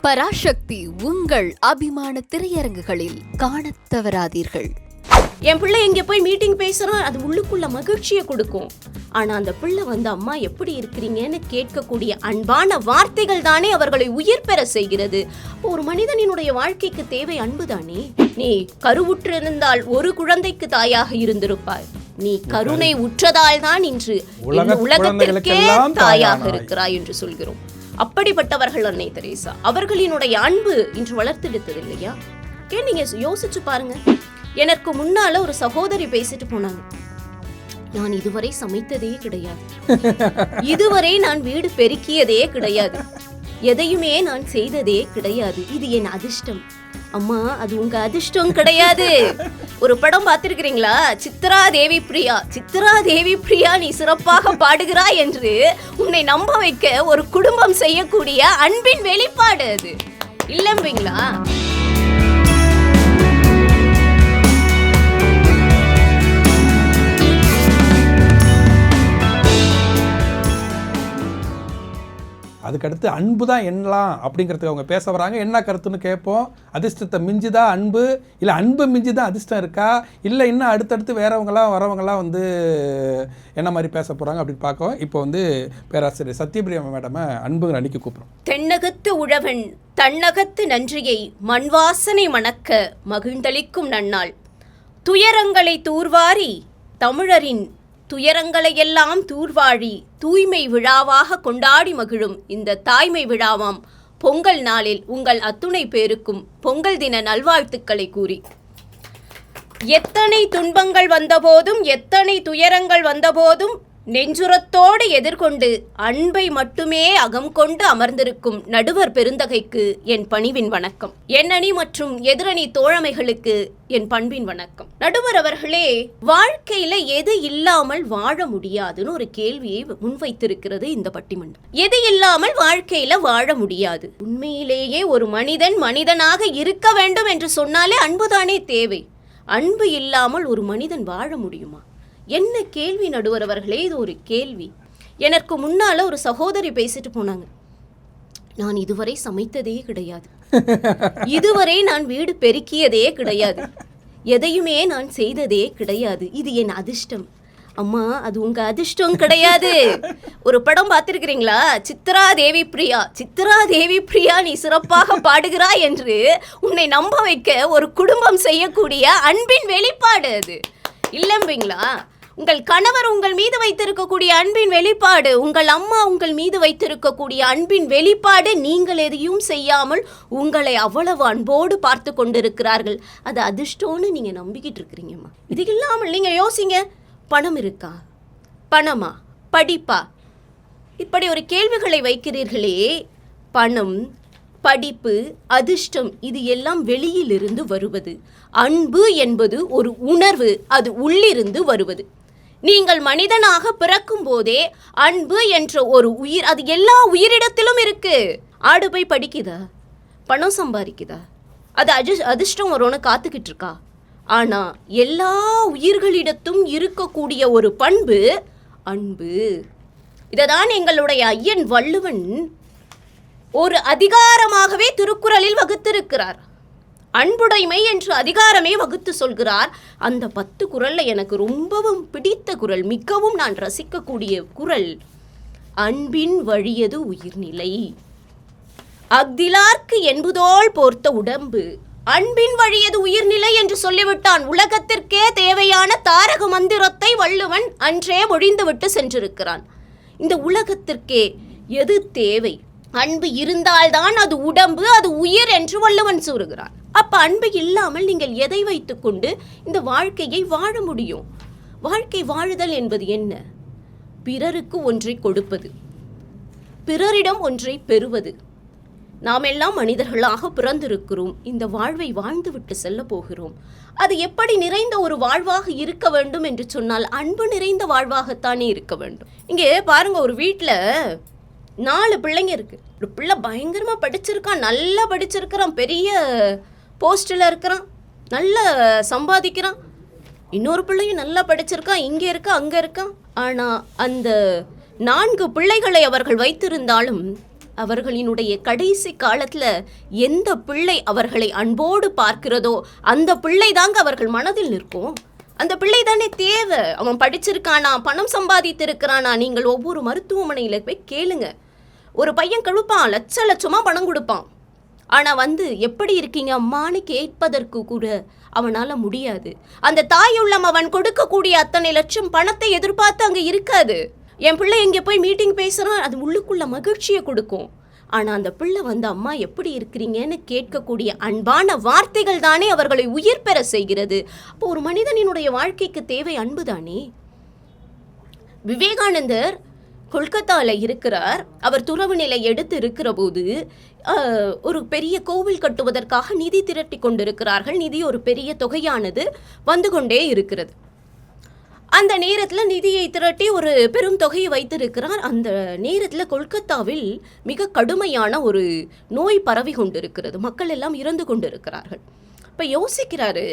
பராசக்தி உங்கள் அபிமான திரையரங்குகளில் காணத் தவறாதீர்கள். என் பிள்ளை எங்கே போய் மீட்டிங் பேசுகிறான், அது உள்ளுக்குள்ள மகிழ்ச்சியை கொடுக்கும். ஆனால் அந்த பிள்ளை அம்மா எப்படி இருக்கிறீங்கன்னு கேட்கக்கூடிய அன்பான வார்த்தைகள் தானே அவர்களை உயிர் பெற செய்கிறது. ஒரு மனிதனினுடைய வாழ்க்கைக்கு தேவை அன்பு தானே. நீ கருவுற்றிருந்தால் ஒரு குழந்தைக்கு தாயாக இருந்திருப்பாய். நீ கருணை உற்றதால் தான் இன்று உலகத்திற்கே தாயாக இருக்கிறாய் என்று சொல்கிறோம். அப்படிப்பட்டவர்கள் அன்னை தெரேசா. அவர்களினுடைய அன்பு இன்று வளர்த்தெடுத்தது இல்லையா? ஏன் நீங்க யோசிச்சு பாருங்க. எனக்கு முன்னால ஒரு சகோதரி பேசிட்டு போனாங்க. நான் இதுவரை சமைத்ததே கிடையாது, இதுவரை நான் வீடு பெருக்கியதே கிடையாது, எதையுமே நான் செய்ததே கிடையாது, இது என் அதிர்ஷ்டம். அம்மா, அது உங்க அதிர்ஷ்டம் கிடையாது. ஒரு படம் பார்த்திருக்கிறீங்களா? சித்ரா தேவி பிரியா. சித்ரா தேவி பிரியா, நீ சிறப்பாக பாடுகிறாய் என்று உன்னை நம்ப வைக்க ஒரு குடும்பம் செய்யக்கூடிய அன்பின் வெளிப்பாடு அது இல்லைங்களா? அதுக்கடுத்து அன்பு தான் என்னலாம் அப்படிங்கிறதுக்கு அவங்க பேச வராங்க. என்ன கருத்துன்னு கேட்போம். அதிர்ஷ்டத்தை மிஞ்சுதான் அன்பு, இல்லை அன்பு மிஞ்சுதான் அதிர்ஷ்டம் இருக்கா, இல்லை இன்னும் அடுத்தடுத்து வரவங்களாம் என்ன மாதிரி பேச போகிறாங்க அப்படின்னு பார்க்கவும் இப்போ பேராசிரியர் சத்யபிரியா மேடமை அன்புங்கிற அன்னைக்கு கூப்பிட்றோம். தென்னகத்து உழவன் தன்னகத்து நன்றியை மண்வாசனை மணக்க மகிழ்ந்தளிக்கும் நன்னாள். துயரங்களை தூர்வாரி தமிழரின் துயரங்களையெல்லாம் தூர்வாழி தூய்மை விழாவாக கொண்டாடி மகிழும் இந்த தாய்மை விழாவாம் பொங்கல் நாளில் உங்கள் அத்துணை பேருக்கும் பொங்கல் தின நல்வாழ்த்துக்களை கூறி, எத்தனை துன்பங்கள் வந்தபோதும் எத்தனை துயரங்கள் வந்தபோதும் நெஞ்சுரத்தோடு எதிர்கொண்டு அன்பை மட்டுமே அகம் கொண்டு அமர்ந்திருக்கும் நடுவர் பெருந்தகைக்கு என் பணிவின் வணக்கம். என் அணி மற்றும் எதிரணி தோழமைகளுக்கு என் பண்பின் வணக்கம். நடுவர் அவர்களே, வாழ்க்கையில எது இல்லாமல் வாழ முடியாதுன்னு ஒரு கேள்வியை முன்வைத்திருக்கிறது இந்த பட்டிமன்றம். எது இல்லாமல் வாழ்க்கையில வாழ முடியாது? உண்மையிலேயே ஒரு மனிதன் மனிதனாக இருக்க வேண்டும் என்று சொன்னாலே அன்புதானே தேவை. அன்பு இல்லாமல் ஒரு மனிதன் வாழ முடியுமா? என்ன கேள்வி நடுவர் அவர்களே, இது ஒரு கேள்வி. எனக்கு முன்னால ஒரு சகோதரி பேசிட்டு போனாங்க. நான் இதுவரை சமைத்ததே கிடையாது, இதுவரை நான் வீடு பெருக்கியதே கிடையாது, எதையுமே நான் செய்ததே கிடையாது, இது என் அதிர்ஷ்டம். அம்மா, அது உங்க அதிர்ஷ்டம் கிடையாது. ஒரு படம் பார்த்திருக்கிறீங்களா? சித்ரா தேவி பிரியா. சித்ரா தேவி பிரியா, நீ சிறப்பாக பாடுகிறாய் என்று உன்னை நம்ப வைக்க ஒரு குடும்பம் செய்யக்கூடிய அன்பின் வெளிப்பாடு அது இல்லைங்களா? உங்கள் கணவர் உங்கள் மீது வைத்திருக்கக்கூடிய அன்பின் வெளிப்பாடு, உங்கள் அம்மா உங்கள் மீது வைத்திருக்கக்கூடிய அன்பின் வெளிப்பாடு. நீங்கள் எதையும் செய்யாமல் உங்களை அவ்வளவு அன்போடு பார்த்து கொண்டிருக்கிறார்கள். அது அதிர்ஷ்டம்னு நீங்கள் நம்பிக்கிட்டு இருக்கிறீங்கம்மா. இது இல்லாமல் நீங்கள் யோசிங்க, பணம் இருக்கா, பணமா, படிப்பா, இப்படி ஒரு கேள்விகளை வைக்கிறீர்களே. பணம், படிப்பு, அதிர்ஷ்டம், இது எல்லாம் வெளியிலிருந்து வருவது. அன்பு என்பது ஒரு உணர்வு, அது உள்ளிருந்து வருவது. நீங்கள் மனிதனாக பிறக்கும் போதே அன்பு என்ற ஒரு உயிர், அது எல்லா உயிரிடத்திலும் இருக்கு. ஆடு போய் படிக்குதா, பணம் சம்பாதிக்குதா, அது அதிர்ஷ்டம் வரும்னு காத்துக்கிட்டு இருக்கா? ஆனா எல்லா உயிர்களிடத்தும் இருக்கக்கூடிய ஒரு பண்பு அன்பு. இதைதான் எங்களுடைய ஐயன் வள்ளுவன் ஒரு அதிகாரமாகவே திருக்குறளில் வகுத்திருக்கிறார். அன்புடைமை என்று அதிகாரமே வகுத்து சொல்கிறார். அந்த 10 குறள்ல எனக்கு ரொம்பவும் பிடித்த குறள், மிகவும் நான் ரசிக்கக்கூடிய குறள், அன்பின் வழியது உயிர்நிலை, அஃதிலார்க்கு என்பதோள் போர்த்த உடம்பு. அன்பின் வழியது உயிர்நிலை என்று சொல்லிவிட்டான். உலகத்திற்கே தேவையான தாரக மந்திரத்தை வள்ளுவன் அன்றே மொழிந்துவிட்டு சென்றிருக்கிறான். இந்த உலகத்திற்கே எது தேவை? அன்பு இருந்தால்தான் அது உடம்பு, அது உயிர் என்று வள்ளுவன் கூறுகிறான். அப்ப அன்பு இல்லாமல் நீங்கள் எதை வைத்துக்கொண்டு இந்த வாழ்க்கையை வாழ முடியும்? வாழ்க்கை வாழுதல் என்பது என்ன? பிறருக்கு ஒன்றை கொடுப்பது, பிறரிடம் ஒன்றை பெறுவது. நாம் எல்லாம் மனிதர்களாக பிறந்திருக்கிறோம். இந்த வாழ்வை வாழ்ந்துவிட்டு செல்ல போகிறோம். அது எப்படி நிறைந்த ஒரு வாழ்வாக இருக்க வேண்டும் என்று சொன்னால் அன்பு நிறைந்த வாழ்வாகத்தானே இருக்க வேண்டும். இங்கே பாருங்க, ஒரு வீட்டில் 4 பிள்ளைங்க இருக்கு. ஒரு பிள்ளை பயங்கரமா படிச்சிருக்கான், நல்லா படிச்சிருக்கிறான், பெரிய போஸ்டில் இருக்கிறான், நல்லா சம்பாதிக்கிறான். இன்னொரு பிள்ளையும் நல்லா படிச்சிருக்கான், இங்கே இருக்கா அங்கே இருக்கான். ஆனால் அந்த 4 பிள்ளைகளை அவர்கள் வைத்திருந்தாலும் அவர்களினுடைய கடைசி காலத்துல எந்த பிள்ளை அவர்களை அன்போடு பார்க்கிறதோ அந்த பிள்ளை தாங்க அவர்கள் மனதில் நிற்கும். அந்த பிள்ளை தானே தேவை. அவன் படிச்சிருக்கானா, பணம் சம்பாதித்திருக்கிறானா? நீங்கள் ஒவ்வொரு மருத்துவமனையில போய் கேளுங்க. ஒரு பையன் கழுப்பான், லட்சமா பணம் கொடுப்பான். ஆனா எப்படி இருக்கீங்க அம்மான்னு கேட்பதற்கு கூட அவனால முடியாது. அந்த தாயுள்ளம் அவன் கொடுக்கக்கூடிய அத்தனை லட்சம் பணத்தை எதிர்பார்த்து அங்க இருக்காது. என் பிள்ளை எங்க போய் மீட்டிங் பேசுறான், அது உள்ளுக்குள்ள மகிழ்ச்சியை கொடுக்கும். ஆனா அந்த பிள்ளை அம்மா எப்படி இருக்கிறீங்கன்னு கேட்கக்கூடிய அன்பான வார்த்தைகள் தானே அவர்களை உயிர் பெற செய்கிறது. அப்போ ஒரு மனிதனினுடைய வாழ்க்கைக்கு தேவை அன்பு தானே. விவேகானந்தர் கொல்கத்தாவில் இருக்கிறார். அவர் துறவு நிலை எடுத்து இருக்கிற போது ஒரு பெரிய கோவில் கட்டுவதற்காக நிதி திரட்டி கொண்டிருக்கிறார்கள். நிதி ஒரு பெரிய தொகையானது வந்து கொண்டே இருக்கிறது. அந்த நேரத்தில் நிதியை திரட்டி ஒரு பெரும் தொகையை வைத்திருக்கிறார். அந்த நேரத்தில் கொல்கத்தாவில் மிக கடுமையான ஒரு நோய் பரவி கொண்டிருக்கிறது. மக்கள் எல்லாம் இறந்து கொண்டிருக்கிறார்கள். இப்போ யோசிக்கிறாரு,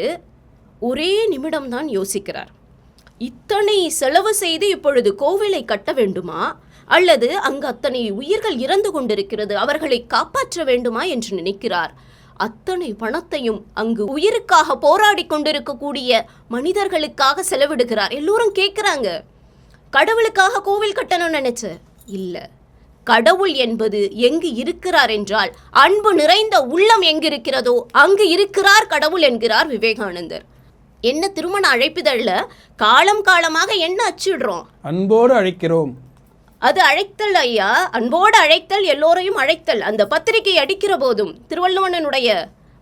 ஒரே நிமிடம்தான் யோசிக்கிறார். இத்தனை செலவு செய்து இப்பொழுது கோவிலை கட்ட வேண்டுமா, அல்லது அங்கு அத்தனை உயிர்கள் இறந்து கொண்டிருக்கிறது, அவர்களை காப்பாற்ற வேண்டுமா என்று நினைக்கிறார். அத்தனை பணத்தையும் அங்கு உயிருக்காக போராடி கொண்டிருக்கக்கூடிய மனிதர்களுக்காக செலவிடுகிறார். எல்லோரும் கேட்கிறாங்க, கடவுளுக்காக கோவில் கட்டணும்னு நினைச்ச இல்ல, கடவுள் என்பது எங்கு இருக்கிறார் என்றால் அன்பு நிறைந்த உள்ளம் எங்கு இருக்கிறதோ அங்கு இருக்கிறார் கடவுள் என்கிறார் விவேகானந்தர். என்ன திருமண அழைப்பிதழ்ல காலம் காலமாக என்ன அச்சிடுறோம்? அன்போடு அழைக்கிறோம். அது அழைத்தல் ஐயா, அன்போடு அழைத்தல், எல்லோரையும் அழைத்தல். அந்த பத்திரிகை அடிக்கிற போதும் திருவள்ளுவனுடைய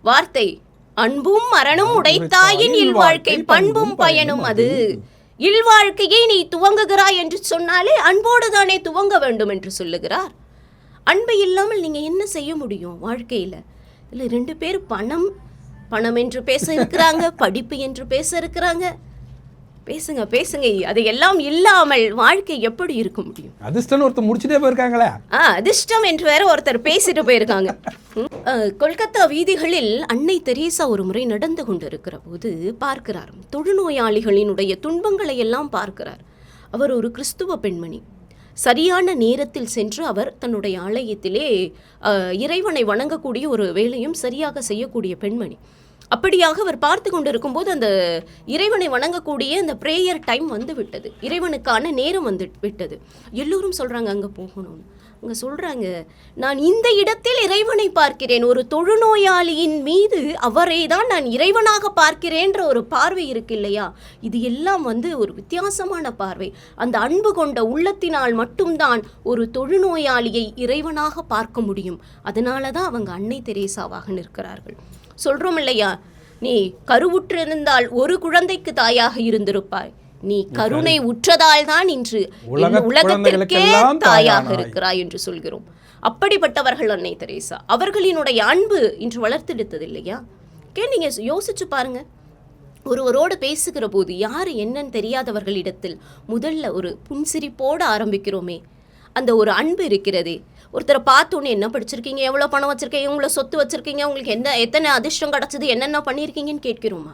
வார்த்தை, அன்பும் மரணும் உடைத்தாயின் இல்வாழ்க்கை பண்பும் பயனும் அது. இல்வாழ்க்கையை நீ துவங்குகிறாய் என்று சொன்னாலே அன்போடு தானே துவங்க வேண்டும் என்று சொல்லுகிறார். அன்பு இல்லாமல் நீங்க என்ன செய்ய முடியும் வாழ்க்கையில? இல்லை 2 பேர் பணம் என்று பேச இருக்கிறாங்க, படிப்பு என்று பேச இருக்கிறாங்க. பேசுங்க அதையெல்லாம் இல்லாமல் வாழ்க்கை எப்படி இருக்க முடியும்? அதிர்ஷ்டம் ஒருத்தர் முடிச்சுட்டே போயிருக்காங்களே. அதிர்ஷ்டம் என்று வேற ஒருத்தர் பேசிட்டு போயிருக்காங்க. கொல்கத்தா வீதிகளில் அன்னை தெரேசா ஒரு முறை நடந்து கொண்டிருக்கிற போது பார்க்கிறார், தொழுநோயாளிகளினுடைய துன்பங்களை எல்லாம் பார்க்கிறார். அவர் ஒரு கிறிஸ்துவ பெண்மணி. சரியான நேரத்தில் சென்று அவர் தன்னுடைய ஆலயத்திலே இறைவனை வணங்கக்கூடிய ஒரு வேலையும் சரியாக செய்யக்கூடிய பெண்மணி. அப்படியாக அவர் பார்த்து கொண்டிருக்கும் போது அந்த இறைவனை வணங்கக்கூடிய அந்த பிரேயர் டைம் வந்து விட்டது, இறைவனுக்கான நேரம் வந்து விட்டது. எல்லோரும் சொல்றாங்க அங்க போகணும்னு. அங்க சொல்றாங்க, நான் இந்த இடத்தில் இறைவனை பார்க்கிறேன், ஒரு தொழுநோயாளியின் மீது அவரை தான் நான் இறைவனாக பார்க்கிறேன்ற ஒரு பார்வை இருக்கு இல்லையா? இது எல்லாம் ஒரு வித்தியாசமான பார்வை. அந்த அன்பு கொண்ட உள்ளத்தினால் மட்டும்தான் ஒரு தொழுநோயாளியை இறைவனாக பார்க்க முடியும். அதனாலதான் அவங்க அன்னை தெரேசாவாக நிற்கிறார்கள். சொல்றோம் இல்லையா, நீ கருவுற்றிருந்தால் ஒரு குழந்தைக்கு தாயாக இருந்திருப்பாய், நீ கருணை உற்றதால் தான் இன்று உலகத்திற்கே தாயாக இருக்கிறாய் என்று சொல்கிறோம். அப்படிப்பட்டவர்கள் அன்னை தெரேசா. அவர்களினுடைய அன்பு இன்று வளர்த்தெடுத்தது இல்லையா? நீங்க யோசிச்சு பாருங்க. ஒருவரோடு பேசுகிற போது யாரு என்னன்னு தெரியாதவர்களிடத்தில் முதல்ல ஒரு புன்சிரிப்போடு ஆரம்பிக்கிறோமே, அந்த ஒரு அன்பு இருக்கிறதே. ஒருத்தரை பார்த்தோன்னே என்ன படிச்சிருக்கீங்க, எவ்வளோ பணம் வச்சிருக்கீங்க, உங்களை சொத்து வச்சிருக்கீங்க, உங்களுக்கு எத்தனை அதிர்ஷ்டம் கிடச்சது, என்னென்ன பண்ணியிருக்கீங்கன்னு கேட்கிறோமா?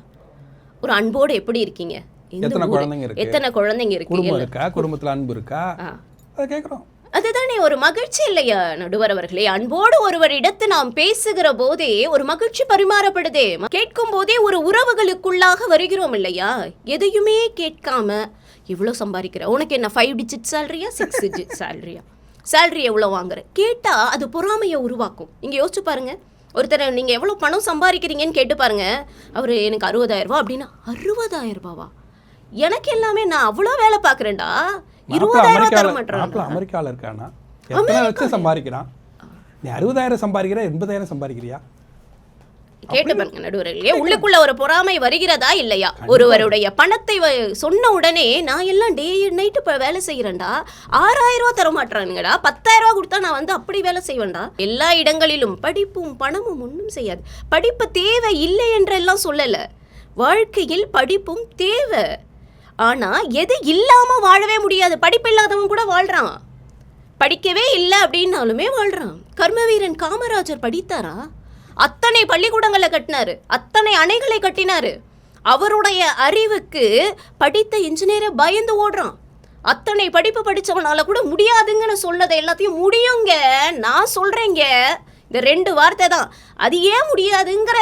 ஒரு அன்போடு எப்படி இருக்கீங்க, எத்தனை குழந்தைங்க இருக்கு, குடும்பத்தில் அன்பு இருக்கா, அதை கேட்குறோம். அதுதானே ஒரு மகிழ்ச்சி இல்லையா நடுவர் அவர்களே? அன்போடு ஒருவரிடத்து நாம் பேசுகிற போதே ஒரு மகிழ்ச்சி பரிமாறப்படுதே. கேட்கும் போதே ஒரு உறவுகளுக்குள்ளாக வருகிறோம் இல்லையா? எதையுமே கேட்காம, எவ்வளோ சம்பாதிக்கிற, உனக்கு என்ன 5 டிஜிட் சேலரியா 6 டிஜிட் சேலரியா, சேலரி எவ்வளோ வாங்குற கேட்டா அது பொறாமையை உருவாக்கும். இங்கே யோசிச்சு பாருங்க, ஒருத்தர் நீங்கள் எவ்வளோ பணம் சம்பாதிக்கிறீங்கன்னு கேட்டு பாருங்க. அவர் எனக்கு 60,000 ரூபா அப்படின்னா 60,000 ரூபாவா? எனக்கு எல்லாமே நான் அவ்வளோ வேலை பார்க்குறேன்டா, 20,000 ரூபா தர மாட்டேன். அமெரிக்காவில் இருக்கானா, எத்தனை லட்சம் சம்பாதிக்கிறான், நீ 60,000 சம்பாதிக்கிற 80,000 சம்பாதிக்கிறியா? கேட்டு பாருங்க நடுவர்களே, உள்ளுக்குள்ள ஒரு பொறாமை வருகிறதா இல்லையா? ஒருவருடைய பணத்தை சொன்ன உடனே நான் எல்லாம் டே நைட்டு இப்போ வேலை செய்கிறேன்டா, 6,000 ரூபா தர மாட்டேறானுங்கடா, 10,000 ரூபா கொடுத்தா நான் அப்படி வேலை செய்வேன்டா. எல்லா இடங்களிலும் படிப்பும் பணமும் ஒன்றும் செய்யாது. படிப்பு தேவை இல்லை என்றெல்லாம் சொல்லலை, வாழ்க்கையில் படிப்பும் தேவை. ஆனா எது இல்லாம வாழவே முடியாது. படிப்பு இல்லாதவன் கூட வாழ்றான், படிக்கவே இல்லை அப்படின்னாலுமே வாழ்றான். கர்மவீரன் காமராஜர் படித்தாரா? அத்தனை பள்ளிக்கூடங்களை கட்டினாரு, அத்தனை அணைகளை கட்டினாரு. அவருடைய அறிவுக்கு படித்த இன்ஜினியரை பயந்து ஓடுறான். அத்தனை படிப்பு படித்தவனால கூட முடியாதுங்கன்னு சொன்னதை எல்லாத்தையும் முடியுங்க, நான் சொல்கிறேங்க. இந்த 2 வார்த்தை தான். அது ஏன் முடியாதுங்கிற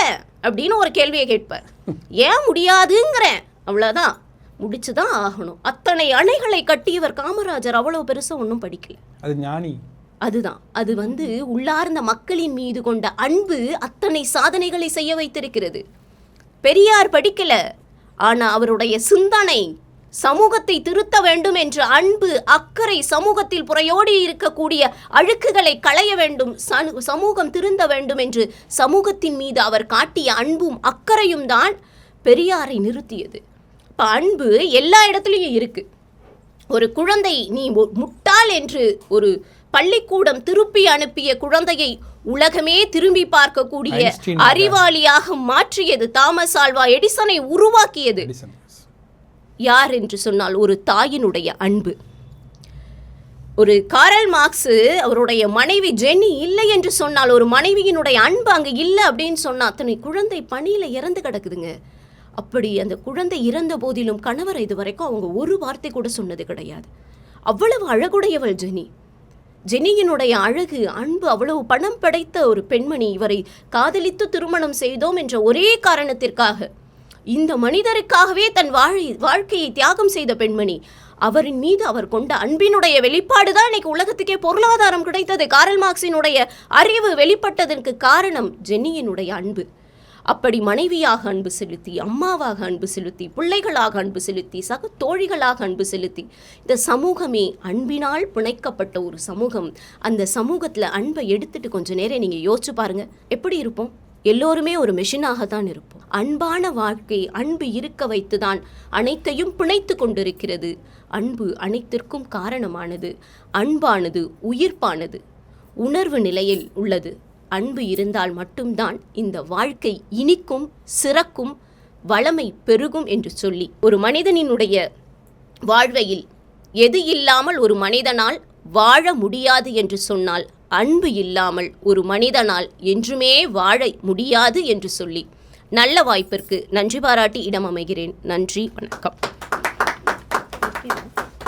அப்படின்னு ஒரு கேள்வியை கேட்பார். ஏன் முடியாதுங்கிறேன், அவ்வளோதான், முடிச்சு தான் ஆகணும். அத்தனை அணைகளை கட்டியவர் காமராஜர் அவ்வளோ பெருசாக ஒன்றும் படிக்கல. அது ஞானி. அதுதான் அது உள்ளார்ந்த மக்களின் மீது கொண்ட அன்பு அத்தனை சாதனைகளை செய்ய வைத்திருக்கிறது. பெரியார் படிக்கல, ஆனா அவருடைய சிந்தனை சமூகத்தை திருத்த வேண்டும் என்ற அன்பு, அக்கறை, சமூகத்தில் புறையோடி இருக்கக்கூடிய அழுக்குகளை களைய வேண்டும், சமூகம் திருந்த வேண்டும் என்று சமூகத்தின் மீது அவர் காட்டிய அன்பும் அக்கறையும் தான் பெரியாரை நிறுத்தியது. இப்போ அன்பு எல்லா இடத்துலையும் இருக்கு. ஒரு குழந்தை நீ முட்டாள் என்று ஒரு பள்ளிக்கூடம் திருப்பி அனுப்பிய குழந்தையை உலகமே திரும்பி பார்க்கக்கூடிய அறிவாளியாக மாற்றியது தாமஸ் ஆல்வா எடிசனை உருவாக்கியது யார் என்று சொன்னால் ஒரு தாயினுடைய அன்பு. ஒரு காரல் மார்க்ஸ் அவருடைய மனைவி ஜெனி இல்லை என்று சொன்னால், ஒரு மனைவியினுடைய அன்பு அங்கே இல்லை அப்படின்னு சொன்னா, அத்தனை குழந்தை பணியில இறந்து கிடக்குதுங்க. அப்படி அந்த குழந்தை இறந்த போதிலும் கணவர் இது வரைக்கும் அவங்க ஒரு வார்த்தை கூட சொன்னது கிடையாது. அவ்வளவு அழகுடையவள் ஜெனி. ஜெனியினுடைய அழகு, அன்பு, அவ்வளவு பணம் படைத்த ஒரு பெண்மணி. இவரை காதலித்து திருமணம் செய்தோம் என்ற ஒரே காரணத்திற்காக, இந்த மனிதருக்காகவே தன் வாழ்க்கையை தியாகம் செய்த பெண்மணி. அவரின் மீது அவர் கொண்ட அன்பினுடைய வெளிப்பாடு தான் இன்னைக்கு உலகத்துக்கே பொருளாதாரம் கிடைத்தது. காரல் மார்க்ஸினுடைய அறிவு வெளிப்பட்டதற்கு காரணம் ஜெனியினுடைய அன்பு. அப்படி மனைவியாக அன்பு செலுத்தி, அம்மாவாக அன்பு செலுத்தி, பிள்ளைகளாக அன்பு செலுத்தி, சக தோழிகளாக அன்பு செலுத்தி, இந்த சமூகமே அன்பினால் பிணைக்கப்பட்ட ஒரு சமூகம். அந்த சமூகத்தில் அன்பை எடுத்துட்டு கொஞ்ச நேரம் நீங்கள் யோசிச்சு பாருங்க, எப்படி இருப்போம்? எல்லோருமே ஒரு மெஷினாகத்தான் இருப்போம். அன்பான வாழ்க்கை, அன்பு இருக்க வைத்துதான் அனைத்தையும் பிணைத்து கொண்டிருக்கிறது. அன்பு அனைத்திற்கும் காரணமானது. அன்பானது உயிர்ப்பானது, உணர்வு நிலையில் உள்ளது. அன்பு இருந்தால் மட்டும்தான் இந்த வாழ்க்கை இனிக்கும், சிறக்கும், வளமை பெருகும் என்று சொல்லி, ஒரு மனிதனினுடைய வாழ்வையில் எது இல்லாமல் ஒரு மனிதனால் வாழ முடியாது என்று சொன்னால், அன்பு இல்லாமல் ஒரு மனிதனால் என்றுமே வாழ முடியாது என்று சொல்லி, நல்ல வாய்ப்பிற்கு நன்றி பாராட்டி இடம் அமைகிறேன். நன்றி, வணக்கம்.